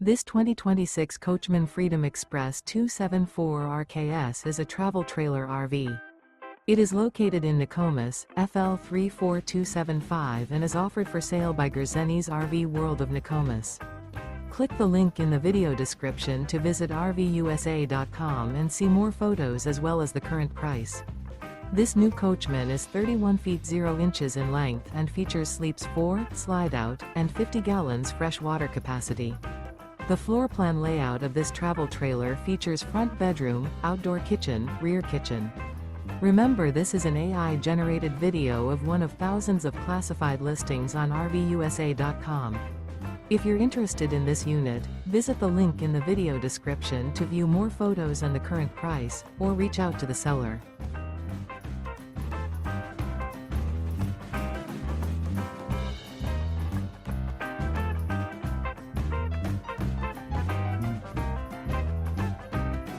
This 2026 Coachmen Freedom Express 274 RKS is a travel trailer RV. It is located in Nokomis, FL 34275 and is offered for sale by Gerzeny's RV World of Nokomis. Click the link in the video description to visit RVUSA.com and see more photos as well as the current price. This new Coachmen is 31 feet 0 inches in length and features sleeps 4, slide-out, and 50 gallons fresh water capacity. The floor plan layout of this travel trailer features front bedroom, outdoor kitchen, rear kitchen. Remember, this is an AI-generated video of one of thousands of classified listings on RVUSA.com. If you're interested in this unit, visit the link in the video description to view more photos and the current price, or reach out to the seller.